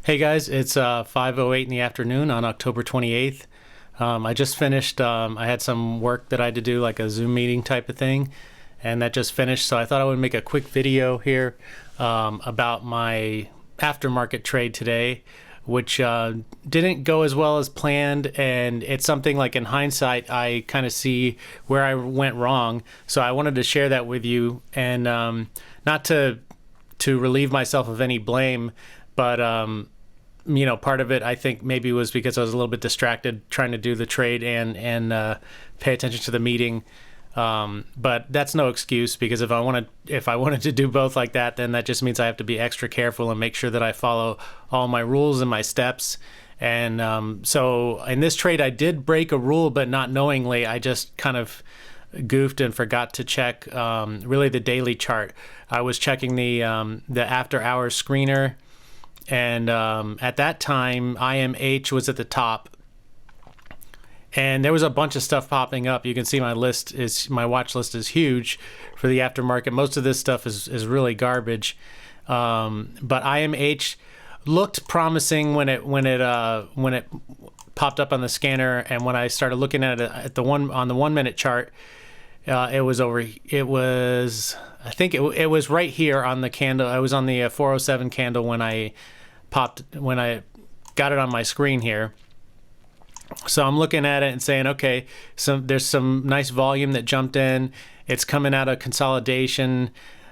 Hey guys, it's 5:08 in the afternoon on October 28th. I just finished, I had some work that I had to do, like a Zoom meeting type of thing, and that just finished. So I thought I would make a quick video here about my aftermarket trade today, which didn't go as well as planned. And it's something like in hindsight, I kind of see where I went wrong. So I wanted to share that with you, and not to relieve myself of any blame, but part of it I think maybe was because I was a little bit distracted trying to do the trade and pay attention to the meeting. But that's no excuse, because if I wanted to do both like that, then that just means I have to be extra careful and make sure that I follow all my rules and my steps. And so in this trade, I did break a rule, but not knowingly. I just kind of goofed and forgot to check really the daily chart. I was checking the after hours screener. And at that time, IMH was at the top, and there was a bunch of stuff popping up. You can see my watch list is huge for the aftermarket. Most of this stuff is really garbage, but IMH looked promising when it popped up on the scanner, and when I started looking at it on the 1 minute chart, it was it was right here on the candle. I was on the 407 candle when I got it on my screen here. So I'm looking at it and saying, okay, there's some nice volume that jumped in. It's coming out of consolidation.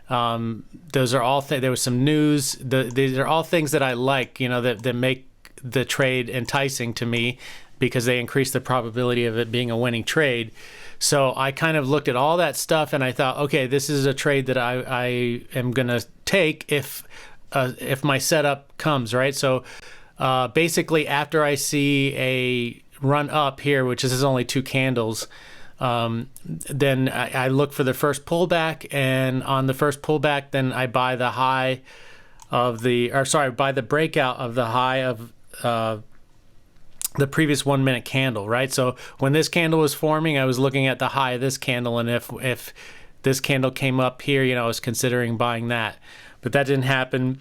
Those are all there was some news. These are all things that I like, that make the trade enticing to me, because they increase the probability of it being a winning trade. So I kind of looked at all that stuff and I thought, okay, this is a trade that I am going to take if my setup comes, right? So basically, after I see a run up here, which is only 2 candles, then I look for the first pullback, and on the first pullback, then I buy the buy the breakout of the high of the previous 1 minute candle, right? So when this candle was forming, I was looking at the high of this candle, and if this candle came up here, I was considering buying that, but that didn't happen.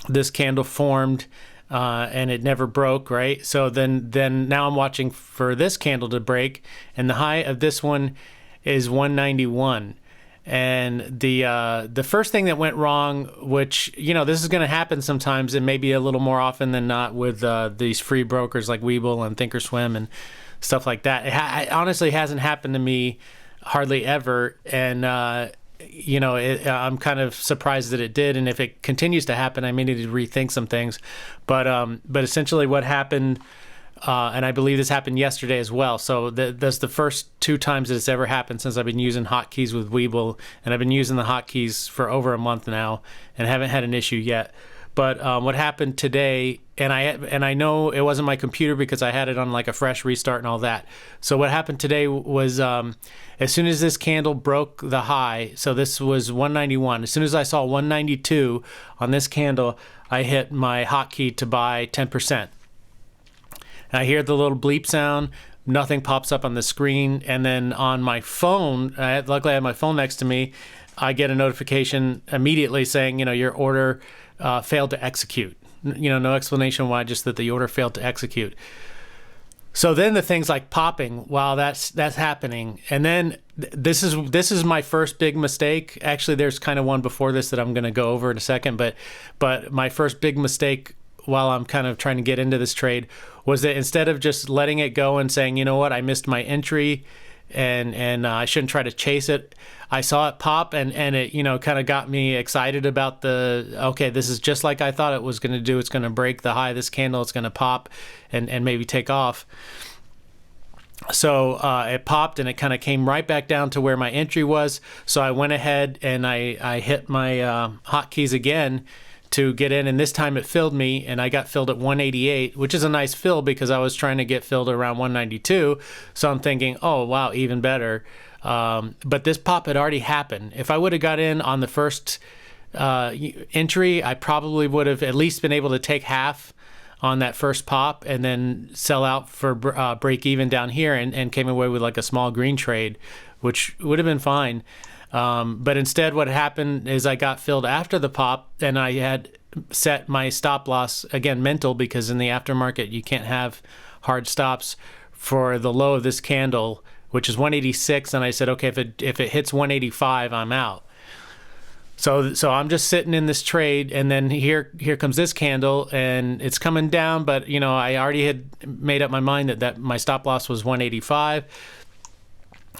This candle formed, and it never broke, right? So then now I'm watching for this candle to break, and the high of this one is 191. And the first thing that went wrong, which this is going to happen sometimes, and maybe a little more often than not, with these free brokers like Webull and Thinkorswim and stuff like that. It honestly hasn't happened to me hardly ever, and I'm kind of surprised that it did. And if it continues to happen, I may need to rethink some things. But essentially, what happened. And I believe this happened yesterday as well. So that's the first 2 times that it's ever happened since I've been using hotkeys with Webull, and I've been using the hotkeys for over a month now and haven't had an issue yet. But what happened today, and I know it wasn't my computer because I had it on like a fresh restart and all that. So what happened today was as soon as this candle broke the high, so this was 191. As soon as I saw 192 on this candle, I hit my hotkey to buy 10%. I hear the little bleep sound, nothing pops up on the screen, and then on my phone, luckily I have my phone next to me, I get a notification immediately saying, your order failed to execute. No explanation why, just that the order failed to execute. So then the things like popping while that's happening, and then this is my first big mistake. Actually, there's kind of one before this that I'm going to go over in a second, but my first big mistake while I'm kind of trying to get into this trade was that instead of just letting it go and saying, you know what, I missed my entry and I shouldn't try to chase it, I saw it pop and it, kind of got me excited about okay, this is just like I thought it was going to do. It's going to break the high of this candle. It's going to pop and maybe take off. So it popped and it kind of came right back down to where my entry was. So I went ahead and I hit my hotkeys again to get in, and this time it filled me, and I got filled at 188, which is a nice fill because I was trying to get filled around 192. So I'm thinking, oh wow, even better. But this pop had already happened. If I would have got in on the first entry, I probably would have at least been able to take half on that first pop and then sell out for break even down here, and came away with like a small green trade, which would have been fine. But instead what happened is I got filled after the pop, and I had set my stop loss, again, mental, because in the aftermarket you can't have hard stops, for the low of this candle, which is 186. And I said, okay, if it hits 185, I'm out. So I'm just sitting in this trade, and then here comes this candle, and it's coming down. But I already had made up my mind that my stop loss was 185,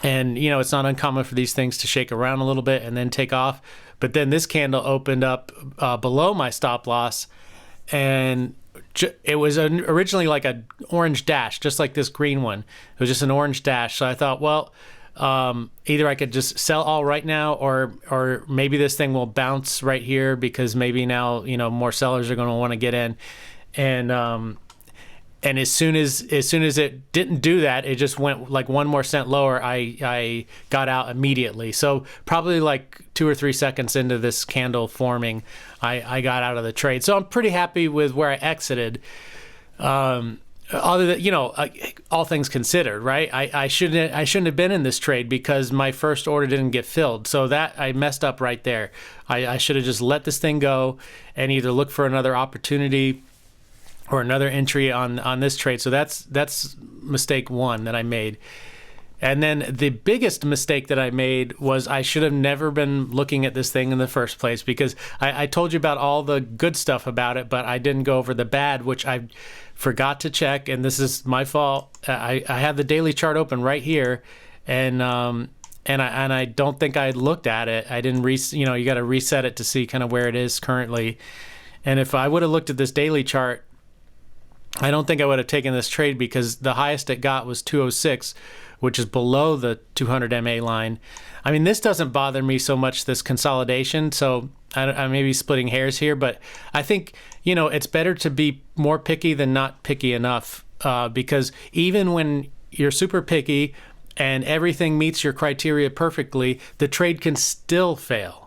and it's not uncommon for these things to shake around a little bit and then take off. But then this candle opened up below my stop loss, and it was originally like an orange dash, just like this green one. It was just an orange dash. So I thought, well, either I could just sell all right now, or maybe this thing will bounce right here, because maybe now more sellers are going to want to get in, and as soon as it didn't do that, it just went like 1 more cent lower. I got out immediately. So probably like 2 or 3 seconds into this candle forming, I got out of the trade. So I'm pretty happy with where I exited. Other than, all things considered, right? I shouldn't have been in this trade, because my first order didn't get filled. So that I messed up right there. I should have just let this thing go and either look for another opportunity or another entry on this trade. So that's mistake one that I made. And then the biggest mistake that I made was I should have never been looking at this thing in the first place, because I told you about all the good stuff about it, but I didn't go over the bad, which I forgot to check, and this is my fault. I have the daily chart open right here, and I don't think I looked at it. I didn't you got to reset it to see kind of where it is currently. And if I would have looked at this daily chart, I don't think I would have taken this trade, because the highest it got was 206, which is below the 200 MA line. I mean, this doesn't bother me so much, this consolidation. So I may be splitting hairs here, but I think, it's better to be more picky than not picky enough, because even when you're super picky and everything meets your criteria perfectly, the trade can still fail.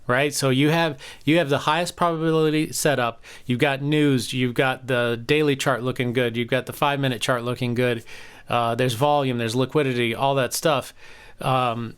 Right, so you have the highest probability setup. You've got news. You've got the daily chart looking good. You've got the 5-minute chart looking good. There's volume. There's liquidity. All that stuff. The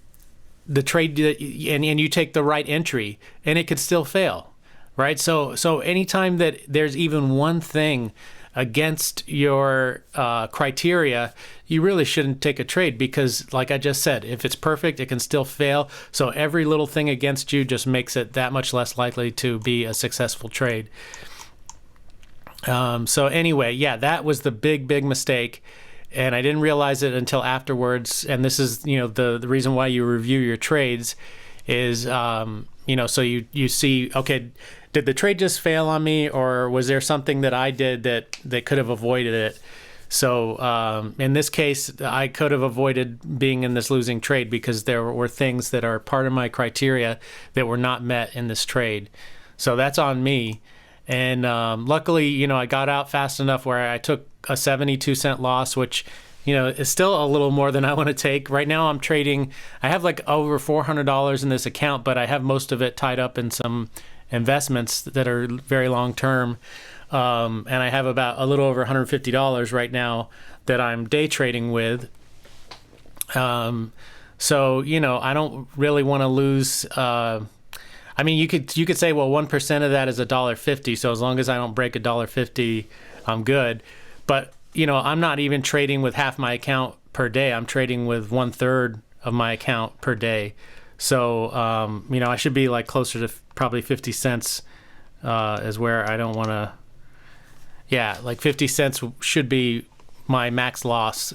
trade, and you take the right entry, and it could still fail. Right, so anytime that there's even one thing against your criteria, you really shouldn't take a trade, because like I just said, if it's perfect, it can still fail. So every little thing against you just makes it that much less likely to be a successful trade. So anyway, yeah, that was the big mistake, and I didn't realize it until afterwards. And this is the reason why you review your trades is so you see, okay, did the trade just fail on me, or was there something that I did that could have avoided it? So in this case, I could have avoided being in this losing trade, because there were things that are part of my criteria that were not met in this trade. So that's on me. And luckily, I got out fast enough where I took a 72-cent loss, which is still a little more than I want to take. Right now I'm trading, I have like over $400 in this account, but I have most of it tied up in some investments that are very long term. And I have about a little over $150 right now that I'm day trading with. So, I don't really want to lose. I mean, you could say, well, 1% of that is $1.50. So as long as I don't break $1.50, I'm good. But, I'm not even trading with half my account per day. I'm trading with 1/3 of my account per day. So, I should be like closer to probably 50 cents is where I don't want to. Yeah, like 50 cents should be my max loss,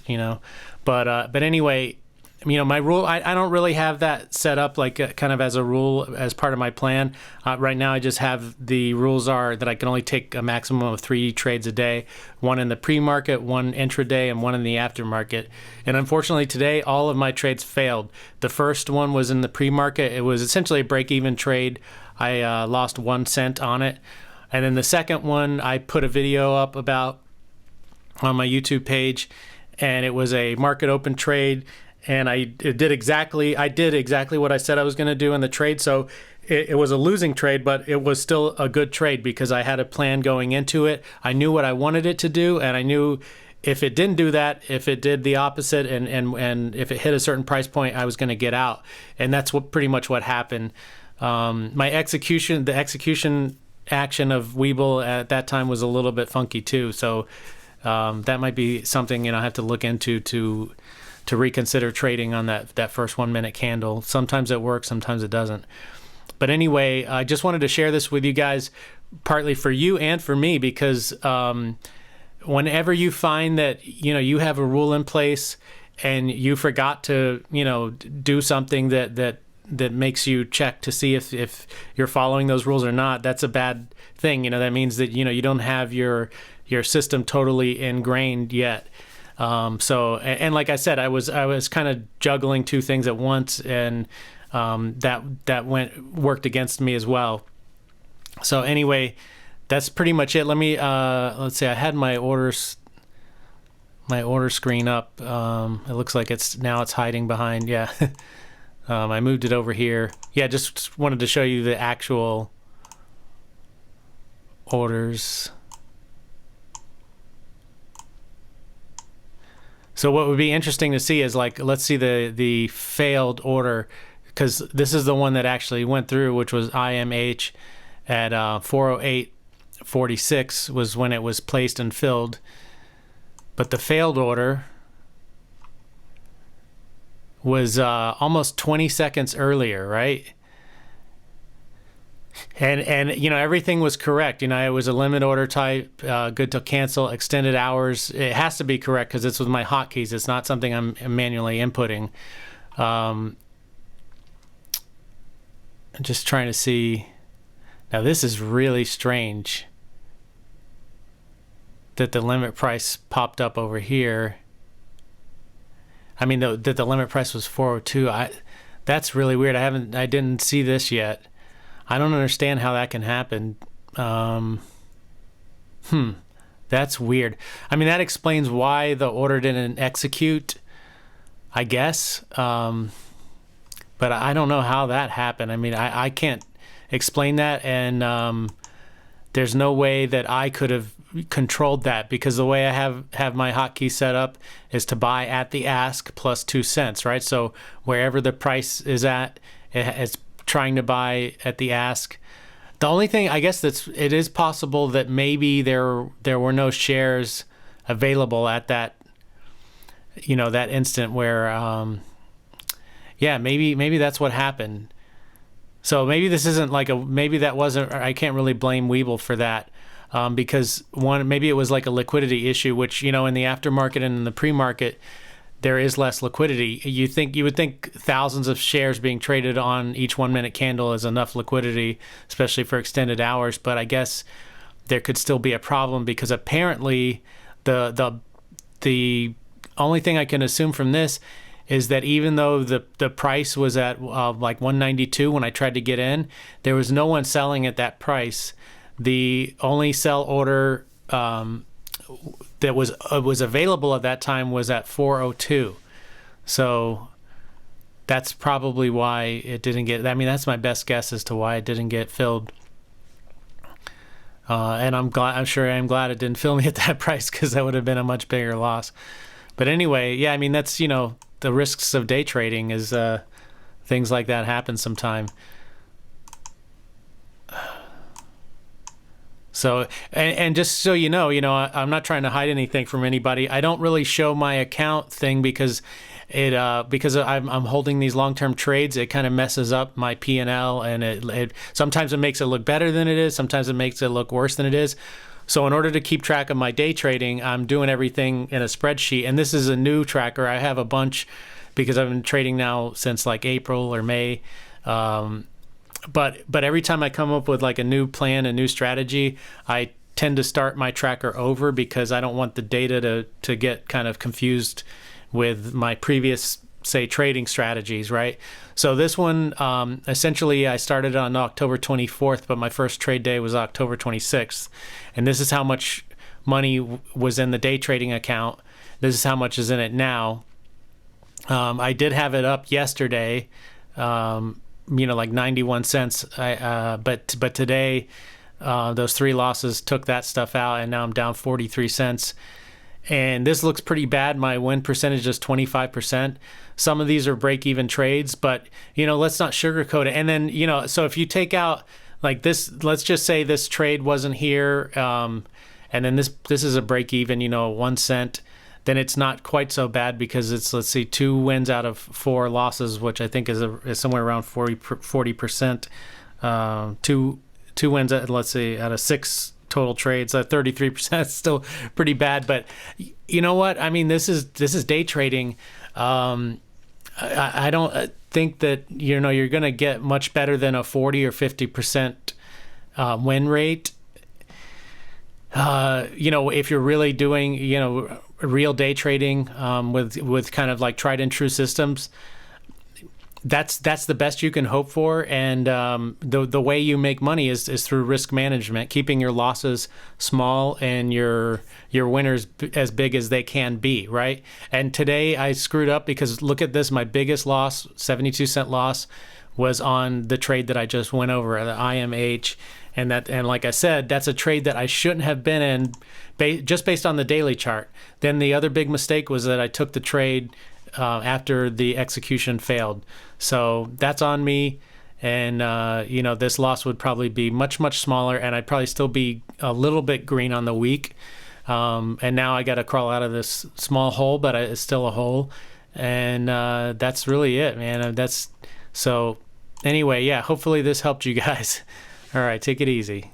But anyway, my rule, I don't really have that set up like kind of as a rule as part of my plan. Right now, I just have the rules are that I can only take a maximum of 3 trades a day, one in the pre-market, one intraday, and one in the aftermarket. And unfortunately, today, all of my trades failed. The first one was in the pre-market. It was essentially a break-even trade. I lost 1 cent on it. And then the second one, I put a video up about on my YouTube page, and it was a market open trade. And I did exactly what I said I was going to do in the trade. So it was a losing trade, but it was still a good trade because I had a plan going into it. I knew what I wanted it to do, and I knew if it didn't do that, if it did the opposite, and if it hit a certain price point, I was going to get out. And that's pretty much what happened. The execution action of Webull at that time was a little bit funky too. So that might be something, I have to look into to reconsider trading on that first 1 minute candle. Sometimes it works, sometimes it doesn't. But anyway, I just wanted to share this with you guys, partly for you and for me, because whenever you find that you have a rule in place and you forgot to do something that makes you check to see if you're following those rules or not, that's a bad thing. That means that you don't have your system totally ingrained yet. So like I said, I was kind of juggling two things at once, and that worked against me as well. So anyway, that's pretty much it. Let me let's see. I had my order screen up. It looks like it's hiding behind. Yeah, I moved it over here. Yeah, just wanted to show you the actual orders. So what would be interesting to see is, like, let's see the failed order, because this is the one that actually went through, which was IMH at 408.46 was when it was placed and filled. But the failed order was almost 20 seconds earlier, right? And everything was correct. It was a limit order type, good to cancel, extended hours. It has to be correct because it's with my hotkeys. It's not something I'm manually inputting. I'm just trying to see. Now this is really strange that the limit price popped up over here. I mean, that the limit price was 402. That's really weird. I didn't see this yet. I don't understand how that can happen. That's weird. I mean, that explains why the order didn't execute, I guess. But I don't know how that happened. I mean, I can't explain that, and there's no way that I could have controlled that, because the way I have my hotkey set up is to buy at the ask plus 2 cents, right? So wherever the price is at, it's trying to buy at the ask. The only thing, I guess, it is possible that maybe there were no shares available at that that instant where maybe that's what happened. So maybe this isn't maybe that wasn't, I can't really blame Webull for that, because maybe it was like a liquidity issue, which in the aftermarket and in the pre-market there is less liquidity. You would think thousands of shares being traded on each 1 minute candle is enough liquidity, especially for extended hours. But I guess there could still be a problem, because apparently the only thing I can assume from this is that even though the price was at like 192 when I tried to get in, there was no one selling at that price. The only sell order that was available at that time was at 402. So that's probably why it didn't get. I mean, that's my best guess as to why it didn't get filled. And I'm glad it didn't fill me at that price, because that would have been a much bigger loss. But anyway, yeah, I mean, that's the risks of day trading is things like that happen sometime. So, and just so you know, I'm not trying to hide anything from anybody. I don't really show my account thing because because I'm holding these long-term trades. It kind of messes up my P&L, and it sometimes it makes it look better than it is. Sometimes it makes it look worse than it is. So in order to keep track of my day trading, I'm doing everything in a spreadsheet. And this is a new tracker. I have a bunch because I've been trading now since like April or May. But every time I come up with like a new plan, a new strategy, I tend to start my tracker over, because I don't want the data to get kind of confused with my previous, say, trading strategies, right? So this one, essentially I started on October 24th, but my first trade day was October 26th. And this is how much money was in the day trading account. This is how much is in it now. I did have it up yesterday, like 91 cents. But today, those three losses took that stuff out, and now I'm down 43 cents. And this looks pretty bad. My win percentage is 25%. Some of these are break-even trades, but let's not sugarcoat it. And then so if you take out like this, let's just say this trade wasn't here, and then this is a break even, 1 cent, then it's not quite so bad because it's, let's see, 2 wins out of 4 losses, which I think is somewhere around 40%. Two wins at, let's see, out of 6 total trades, 33% is still pretty bad. But you know what? I mean, this is day trading. I don't think that you're going to get much better than a 40 or 50% win rate. If you're really doing real day trading with kind of like tried and true systems, that's the best you can hope for. And the way you make money is through risk management, keeping your losses small and your winners as big as they can be, right? And today I screwed up because look at this, my biggest loss, 72-cent loss, was on the trade that I just went over, the IMH. And like I said, that's a trade that I shouldn't have been in just based on the daily chart. Then the other big mistake was that I took the trade after the execution failed. So that's on me. And, this loss would probably be much, much smaller, and I'd probably still be a little bit green on the week. And now I got to crawl out of this small hole, but it's still a hole. And that's really it, man. So anyway, yeah, hopefully this helped you guys. All right, take it easy.